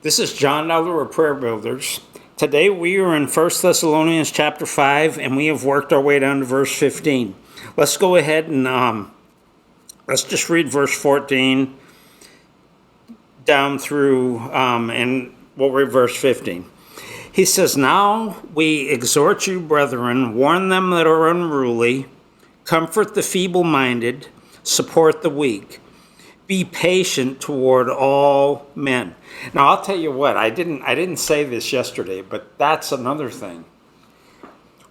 This is John Elder of Prayer Builders. Today we are in 1 Thessalonians chapter 5, and we have worked our way down to verse 15. Let's go ahead and let's just read verse 14 down through, and we'll read verse 15. He says, "Now we exhort you, brethren, warn them that are unruly, comfort the feeble-minded, support the weak. Be patient toward all men." Now I'll tell you what, I didn't say this yesterday, but that's another thing.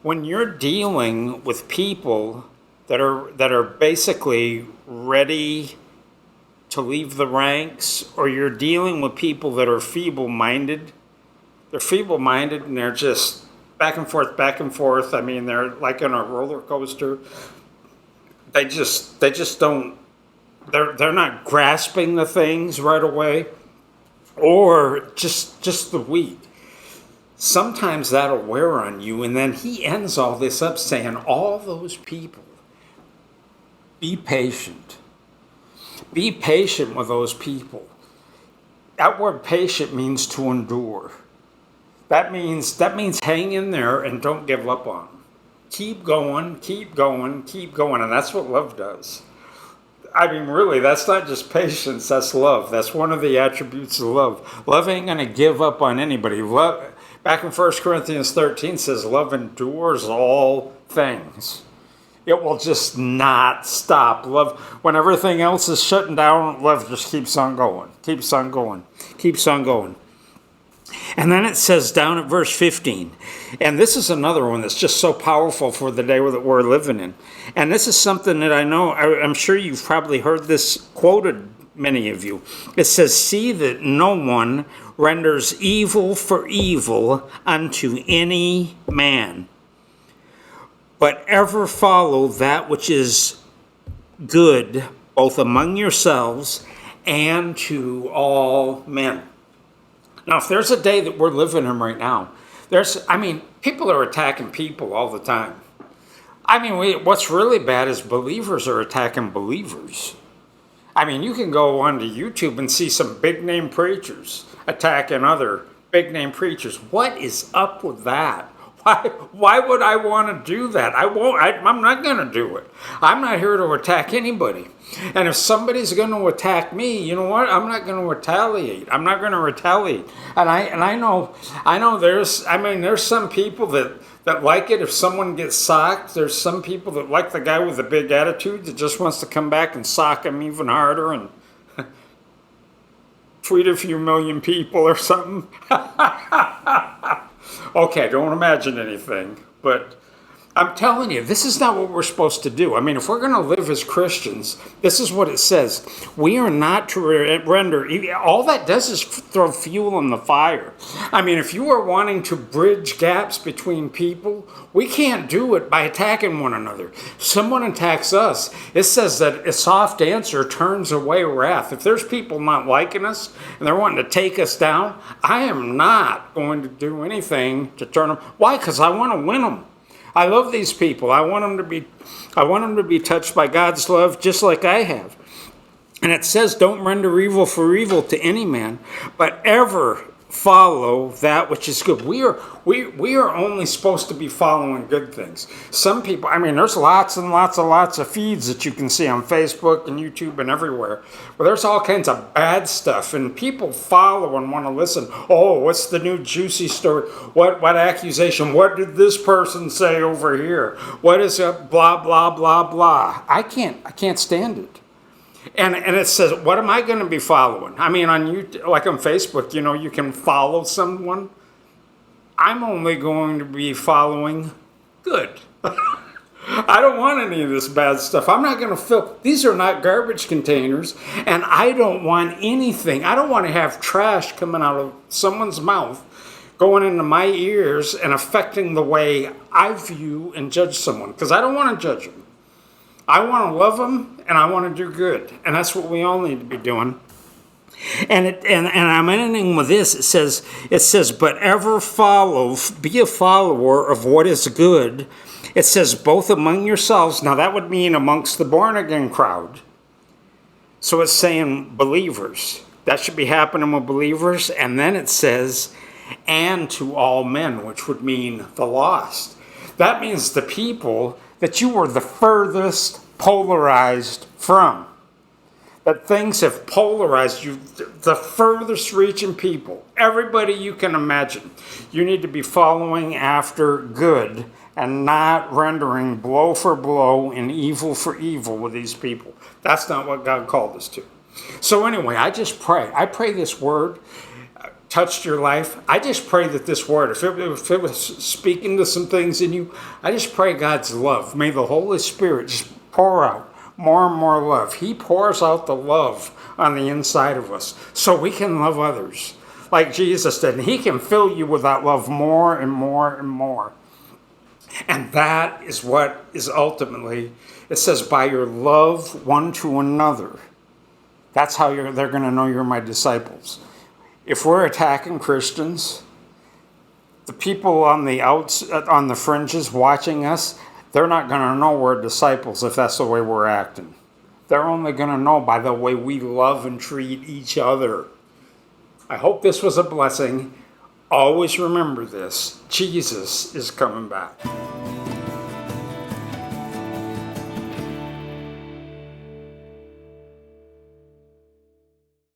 When you're dealing with people that are basically ready to leave the ranks, or you're dealing with people that are feeble-minded, they're feeble-minded and they're just back and forth, back and forth. I mean, they're like on a roller coaster. They just don't. They're not grasping the things right away, or just the weak. Sometimes that'll wear on you, and then he ends all this up saying, all those people, be patient. Be patient with those people. That word patient means to endure. That means hang in there and don't give up on them. Keep going, keep going, keep going, and that's what love does. I mean, really, that's not just patience, that's love. That's one of the attributes of love. Love ain't going to give up on anybody. Love, back in 1 Corinthians 13 says, love endures all things. It will just not stop. Love, when everything else is shutting down, love just keeps on going, keeps on going, keeps on going. And then it says down at verse 15, and this is another one that's just so powerful for the day that we're living in. And this is something that I know, I'm sure you've probably heard this quoted, many of you. It says, "See that no one renders evil for evil unto any man, but ever follow that which is good, both among yourselves and to all men." Now, if there's a day that we're living in right now, people are attacking people all the time. I mean, what's really bad is believers are attacking believers. I mean, you can go onto YouTube and see some big-name preachers attacking other big-name preachers. What is up with that? Why would I want to do that? I'm not going to do it. I'm not here to attack anybody. And if somebody's going to attack me, you know what? I'm not going to retaliate. I'm not going to retaliate. And I know there's some people that like it if someone gets socked. There's some people that like the guy with the big attitude that just wants to come back and sock him even harder and tweet a few million people or something. Okay, don't imagine anything, but I'm telling you, this is not what we're supposed to do. I mean, if we're going to live as Christians, this is what it says. We are not to render, all that does is throw fuel on the fire. I mean, if you are wanting to bridge gaps between people, we can't do it by attacking one another. If someone attacks us, it says that a soft answer turns away wrath. If there's people not liking us and they're wanting to take us down, I am not going to do anything to turn them. Why? Because I want to win them. I love these people. I want them to be touched by God's love just like I have. And it says, don't render evil for evil to any man, but ever follow that which is good. We are only supposed to be following good things. Some people, I mean, there's lots and lots of feeds that you can see on Facebook and YouTube and everywhere. Well, there's all kinds of bad stuff, and people follow and want to listen. Oh, what's the new juicy story? What accusation? What did this person say over here? What is a blah blah blah blah? I can't stand it. And it says, what am I going to be following? I mean, on YouTube, like on Facebook, you can follow someone. I'm only going to be following good. I don't want any of this bad stuff. I'm not going to fill. These are not garbage containers, and I don't want anything. I don't want to have trash coming out of someone's mouth, going into my ears and affecting the way I view and judge someone, because I don't want to judge them. I want to love them, and I want to do good, and that's what we all need to be doing. And I'm ending with this. It says, but ever be a follower of what is good. It says both among yourselves. Now that would mean amongst the born again crowd. So it's saying believers. That should be happening with believers. And then it says, and to all men, which would mean the lost. That means the people that you were the furthest polarized from. That things have polarized you, the furthest reaching people. Everybody you can imagine. You need to be following after good and not rendering blow for blow and evil for evil with these people. That's not what God called us to. So anyway, I just pray. I pray this word touched your life. I just pray that this word, if it was speaking to some things in you, I just pray God's love. May the Holy Spirit just pour out more and more love. He pours out the love on the inside of us so we can love others like Jesus did. And he can fill you with that love more and more and more. And that is what is ultimately, it says, by your love one to another. That's how they're going to know you're my disciples. If we're attacking Christians, the people on the fringes watching us, they're not going to know we're disciples if that's the way we're acting. They're only going to know by the way we love and treat each other. I hope this was a blessing. Always remember this. Jesus is coming back.